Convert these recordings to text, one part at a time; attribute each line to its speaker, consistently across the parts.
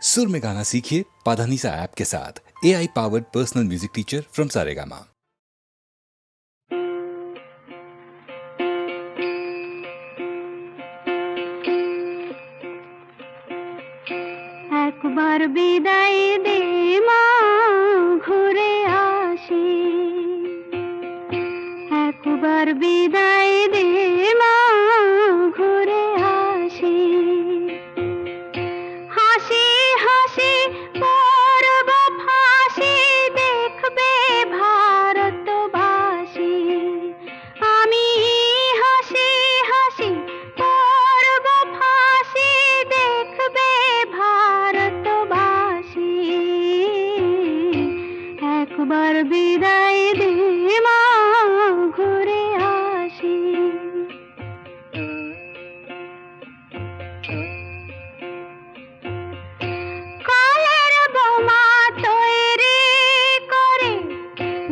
Speaker 1: सुर में गाना सीखिए पाधानीसा ऐप के साथ। AI powered personal music teacher from Saregama.
Speaker 2: একবার বিদায় দে মা, ঘুরে আসি। একবার বিদায় দে মা, ঘুরে আসি। হাসি হাসি পরব ফাঁসি, দেখবে ভারতবাসী। আমি হাসি হাসি পরব ফাঁসি, দেখবে ভারতবাসী। একবার বিদায় দে মা, ঘুরে আসি। কালের বোমা তৈরি করে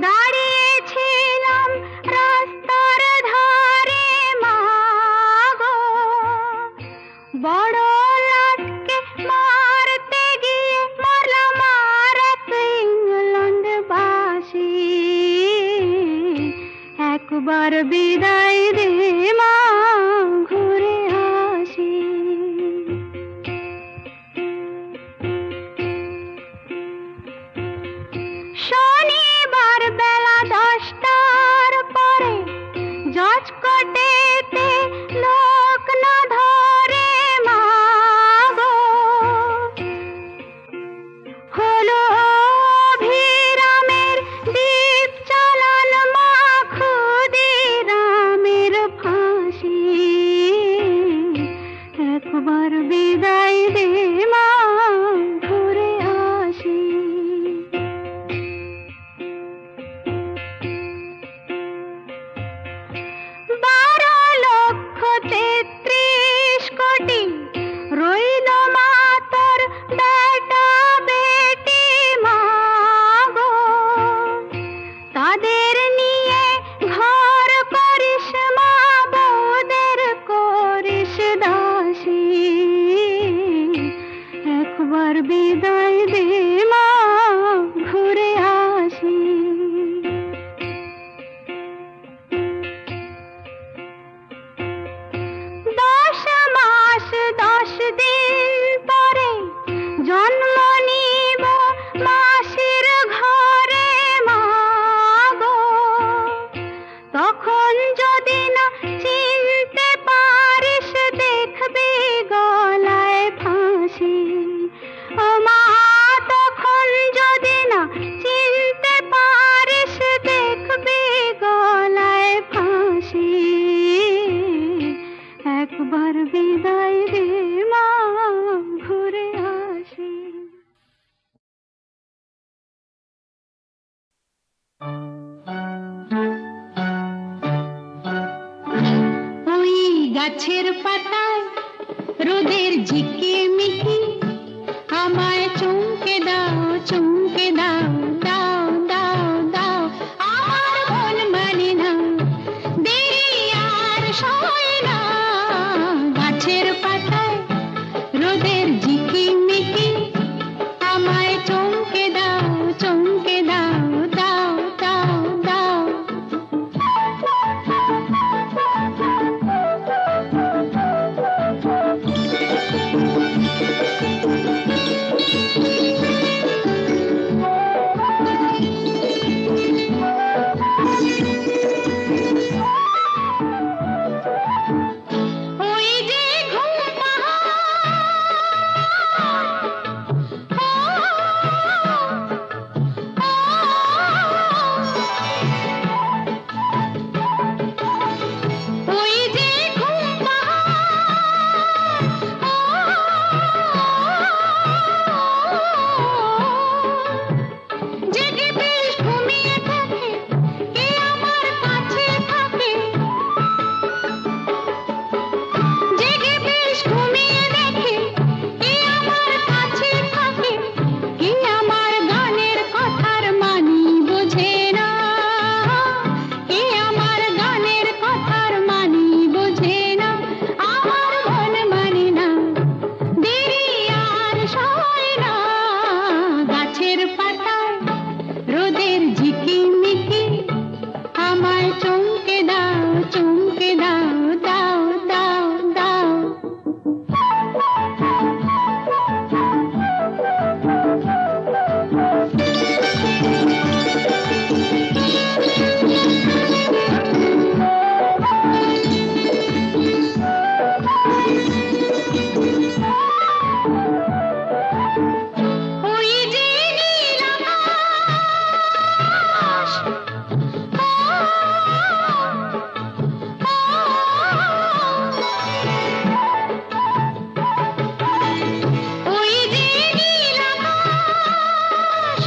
Speaker 2: দাঁড়িয়েছিলাম রাস্তার ধারে মা গো। বড় লাটকে মারতে গিয়ে মরলাম আর এক ইংল্যান্ডবাসী। একবার বিদায় দে মা, ঘুরে আসি। শনিবার বেলা 10টার পরে জজ কোর্টেতে লোক না ধরে মা গো। হলো অভিরামের দ্বীপ চালান মা, ক্ষুদিরামের ফাঁসি। একবার বিদায় দে মা, ঘুরে আসি। বারো লক্ষ 33 কোটি রইল মা তোর বেটা বেটি মা গো। তাদের নিয়ে ঘর করিস মা, বউদের করিস দাসী। একবার বিদায় দে মা, ঘুরে আসি। 10 মাস 10 দিন পরে জন্ম নিব মাসির ঘরে মা গো। তখন যদি না চিনতে পারিস, দেখবি গলায় ফাঁসি। ও মা, তখন যদি না চিনতে পারিস, দেখবি গলায় ফাঁসি। একবার বিদায় দে মা, ঘুরে আসি। ওই গাছের পাতায় রোদের ঝিকিমিকি, আমায় চমকে দাও চমকে দাও, দাও দাও দাও। আমার মন মানে না, দেরি আর সয় না। গাছের পাতায় রোদের ঝিকিমিকি, আমায় চমকে দাও চমকে দাও, দাও দাও দাও। সয় না গাছের পাতায় রোদের ঝিকিমিকি আমায় চমকে দাও চমকে দাও দাও দাও দাও ওই যে নীল আকাশ ওই যে নীল আকাশ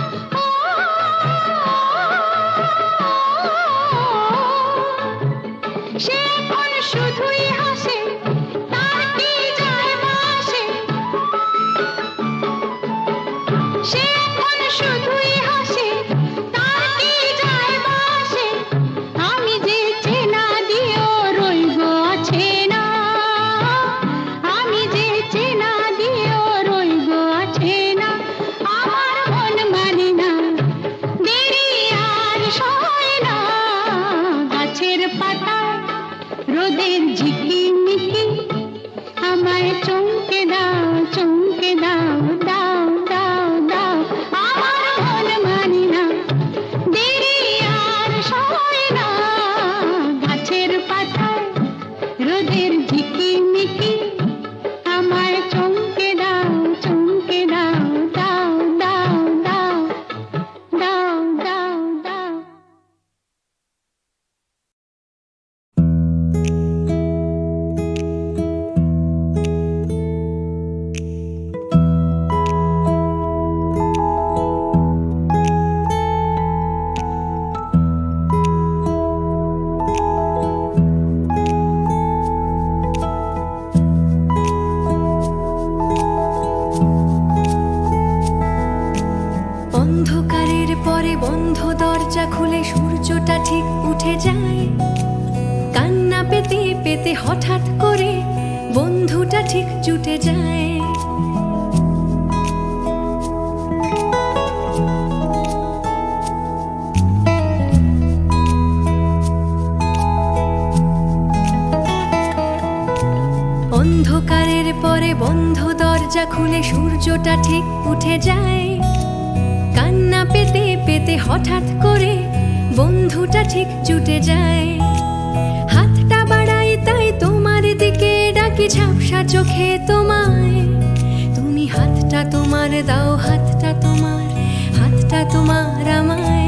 Speaker 2: সে এখন শুধুই হাসে তার কি যায় আসে সে এখন শুধুই হাসে তার কি যায় আসে আমি যে চেনা দিয়েও রইব আছে না আমি যে চেনা দিয়েও রইব আছে না আমার মন মানে না দেরি আর সয় না গাছের পাতায় রোদের ঝিকিমিকি আমায় চমকে দাও চমকে দাও দাও দাও দাও আমার মন মানে না দেরি আর সয় না গাছের পাতায় রোদের ঝিকিমিকি আমায় চমকে দাও চমকে দাও দাও দাও দাও দাও দাও দাও
Speaker 3: অন্ধকারের পরে বন্ধ দরজা খুলে সূর্যটা ঠিক উঠে যায় কান্না পেতে পেতে হঠাৎ করে বন্ধুটা ঠিক জুটে যায় অন্ধকারের পরে বন্ধ দরজা খুলে সূর্যটা ঠিক উঠে যায় কান্না পেতে পেতে হঠাৎ করে বন্ধুটা ঠিক জুটে যায় হাতটা বাড়াই তাই তোমার দিকে ডাকি ঝাপসা চোখে তোমায় তুমি হাতটা তোমার দাও হাতটা তোমার আমায়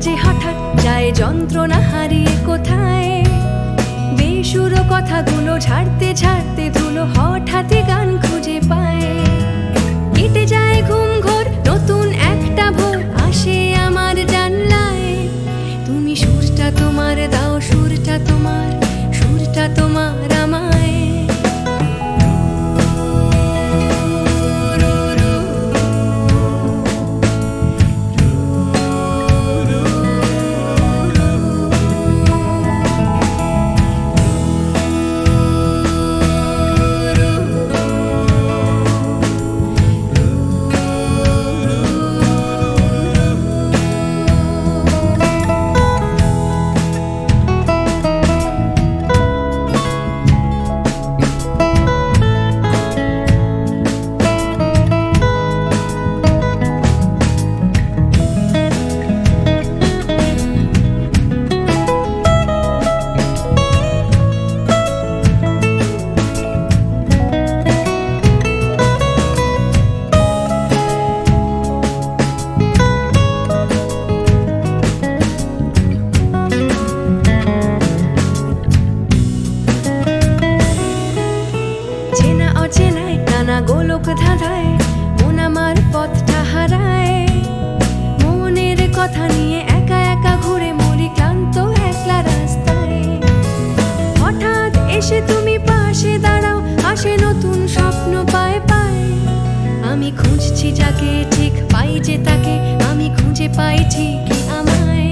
Speaker 3: যে হঠাৎ যায় যন্ত্রণা হারিয়ে কোথায় বেসুর কথাগুলো ঝাড়তে ঝাড়তে ধুলো হঠাৎই গান খুঁজে পায় কেটে যায় ঘুম ঘোর নতুন একটা ভোর আসে আমার জানলায় তুমি সুরটা তোমার দাও সুরটা তোমার আমায় ঠিকই আমায়।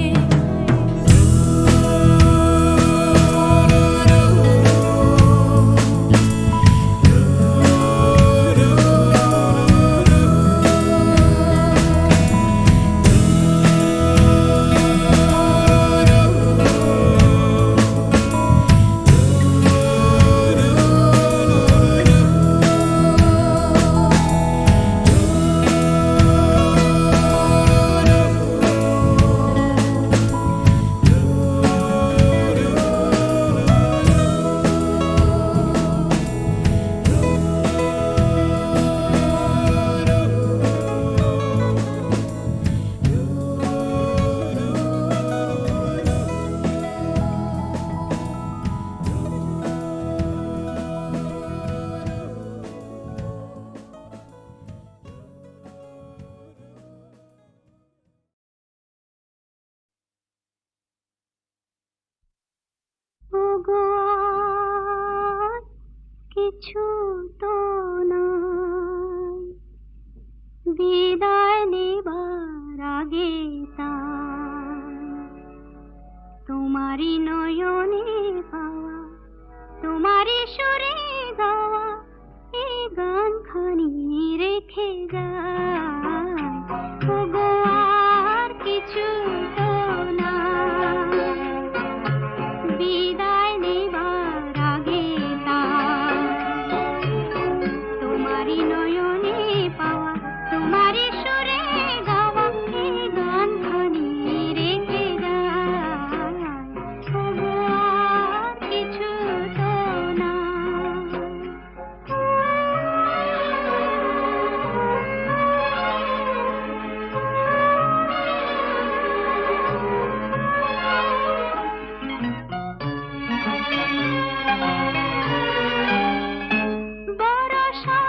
Speaker 2: ওগো আর কিছু তো নাই, বিদায় নেবার আগে তাই তোমারই নয়নে পাওয়া, তোমারই সুরে গাওয়া এই গানখানি রেখে যায়। ওগো আর কিছু তো নাই, বিদায় নেবার আগে তাই তোমারই নয়নে পাওয়া, তোমারই সুরে গাওয়া এই গানখানি রেখে যায়। ওগো আর কিছু তো বরষা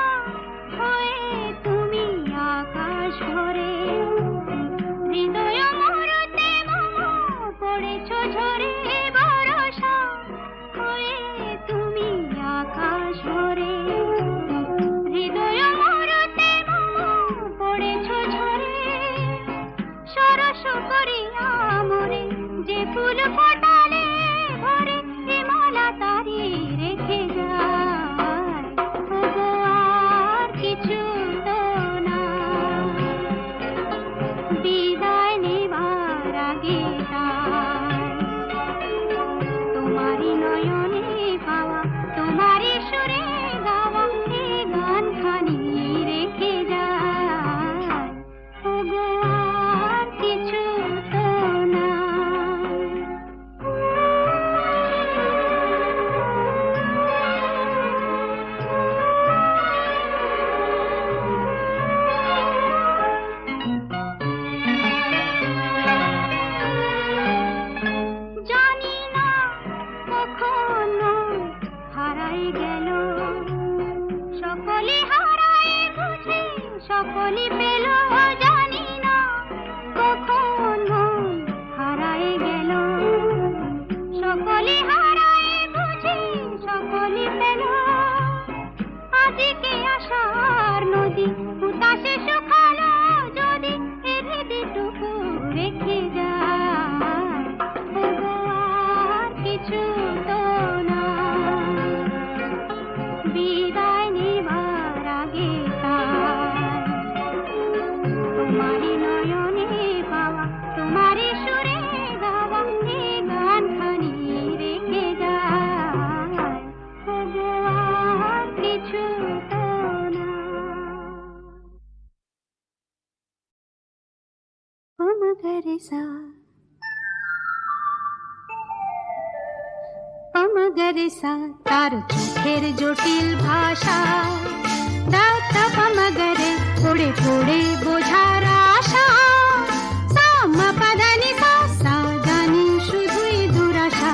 Speaker 2: হয়ে তুমি আকাশ ভরে, হৃদয় মরতে মম পড়েছ ঝরে। বরষা হয়ে তুমি আকাশ ভরে, হৃদয় মরতে মম পড়েছ ঝরে। সরস করিয়া মরে যে ফুল ফোটালে ভরে, এ মালা তারি রেখে যায়। ওগো আর কিছু তো নাই, বিদায় নেবার আগে তাই তোমারই নয়নে পাওয়া, তোমারই সুরে গাওয়া এই গানখানি রেখে যায়। ওগো আর কিছু তো নাই। জানি না কখনো হারাই গেল, সকলে হারায় বুঝে সকলে পেল। জানি না কখনো হারাই গেল, সকলে হারায় বুঝে সকলে পেল। আজকে আশার নদী উতাসে শুকালো যদি, এ হৃদয়টুকু রেখে যায়। ওগো আর কিছু তো নাই, বিদায় নেবার আগে তাই তোমারই নয়নে পাওয়া, তোমারই সুরে গাওয়া এই গানখানি রেখে যায়। ওগো আর কিছু তো নাই। মগরে সা মগরে সা তার চোখের জটিল ভাষা, দাতা মগরে পড়ে পড়ে বোঝার আশা। সামা পাদানি সা সা জানি শুধুই দুরাশা।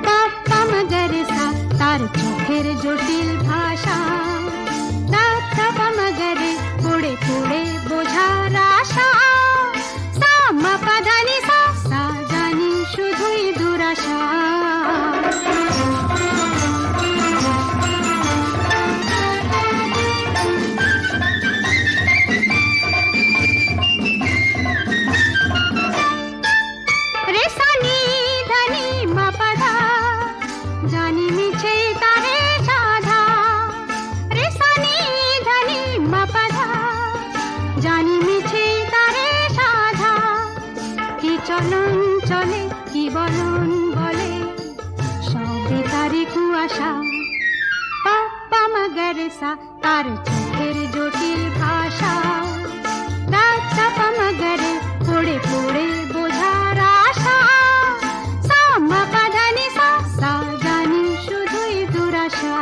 Speaker 2: পাপা মগরে সা তার চোখের জটিল ভাষা, দাতা মগরে পড়ে পড়ে বোঝার আশা। সামা পাদানি সা সা জানি শুধুই দুরাশা। আশা পাপ্পা মগরসা তার চোখের জটিল ভাষা দাদা মগরে পড়ে পড়ে বোঝার আশা সামা পাধানি সা সা জানি শুধুই দুরাশা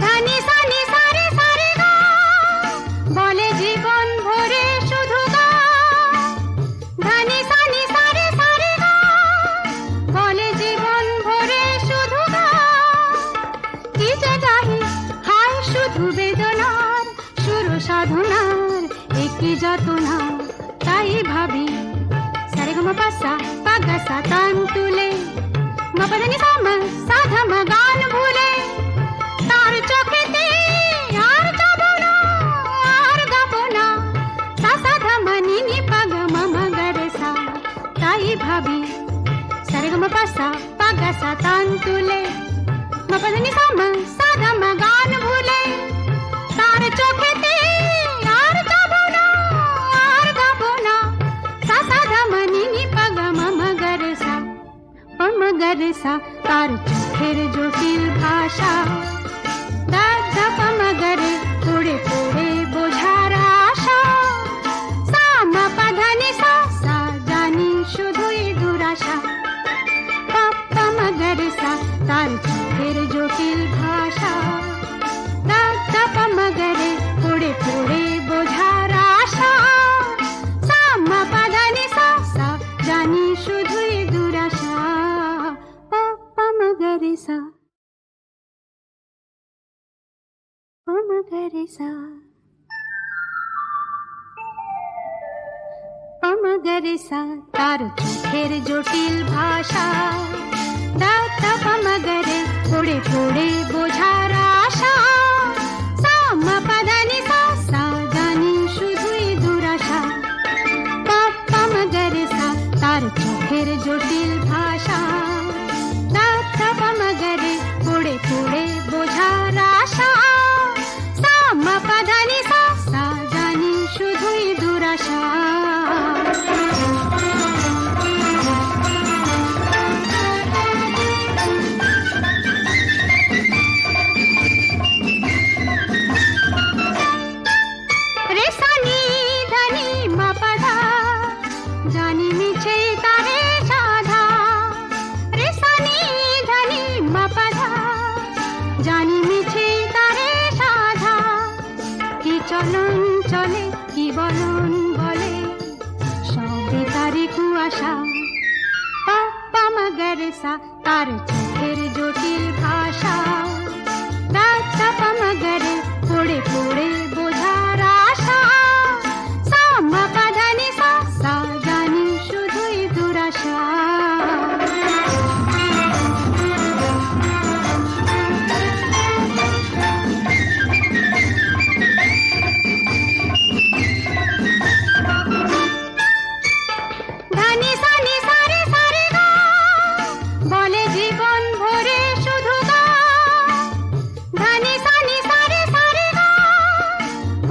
Speaker 2: ধানি সানি সারে সারে গা বলে জীবন ভরে শুধু গা ধানি সানি সারে সারে গা বলে জীবন ভরে শুধু গা কি যে গাহি হায় শুধু বেদনার সুর সাধনার একই যাতনা তাই ভাবি সারে গা মা পাসা পাগা সা তান তুলে মা পাধানি সা মা সাধা মা গান ভুলে তার চোখেতে আর যাব না আর গাব না সা সা ধা মা নি নি পা গা মা মা গা রে সা তাই ভাবি সারে গা মা পা সা পা গা সা তান তুলে মা পা ধা নি সা মা সা ধা মা গান ভুলে তার চোখেতে আর যাব না আর গাব না সা সা ধা মা নি নি পা গা মা মা গা রে সা পা মা গা রে সা তার চোখের জটিল ভাষা দাদা মগরে পড়ে পড়ে বোঝার আশা সামা পাধানি সা সা জানি শুধুই দুরাশা পাপ্পা মগরে সা তার চোখের জটিল ভাষা দাদা মগরে পড়ে পড়ে বোঝার আশা সামা পাধানি সা সা জানি শুধুই দুরাশা পাপ্পা মগরে সা মগরেসা মগরেসা তার চোখের জটিল ভাষা দাদা মগরে পড়ে পড়ে বোঝার আশা সামা পাধানি সা সা জানি শুধুই দুরাশা পাপ্পা মগরেসা তার চোখের জটিল ভাষা দাদা মগরে পড়ে পড়ে বোঝার আশা সামা পাধানি সা সা জানি শুধুই দুরাশা রে সা নি ধানি মা পাধা জানি মিছে তারে সাধা রে সা নি ধানি মা পাধা জানি মিছে তারে সাধা কি চলন চলে কি বলন বলে সবে তারি কুয়াশা পাপ্পা মগরেসা তার চোখের জটিল ভাষা দাদা মগরে পড়ে পড়ে বোঝার আশা সামা পাধানি সা সা জানি শুধুই দুরাশা ধানি সানি সারে সারে গা বলে জীবন ভরে শুধু গা ধানি সানি সারে সারে গা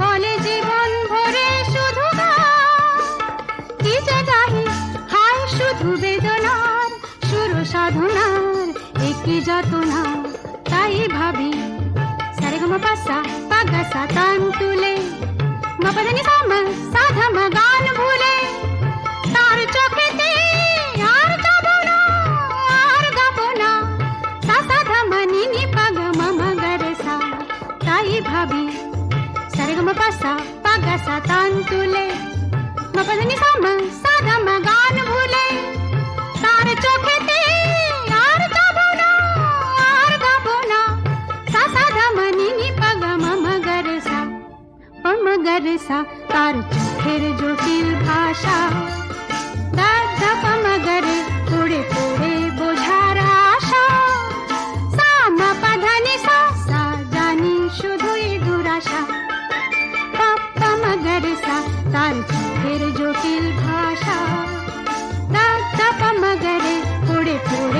Speaker 2: বলে জীবন ভরে শুধু গা কি যে গাহি হায় শুধু বেদনার সুর সাধনার একই যাতনা তাই ভাবি সারে গা মা পাসা পাগা সা তান তুলে মা পাধানি সা মা সাধা মা গান ভুলে তার চোখেতে আর যাব না আর গাব না সা সা ধা মা নি নি পা গা মা মা গা রে সা তাই ভাবি সারে গা মা পা সা পা গা সা তান তুলে মা পা ধা নি সা মা সা ধা মা গান ভুলে তার চোখেতে আর যাব না আর গাব না সা সা ধা মা নি নি পা গা মা মা গা রে সা পা মা গা রে সা তার চোখের জটিল ভাষা দাদা মগরে পড়ে পড়ে বোঝার আশা সামা পাধানি সা সা জানি শুধুই দুরাশা পাপ্পা মগরেসা তার চোখের জটিল ভাষা দাদা মগরে পড়ে পড়ে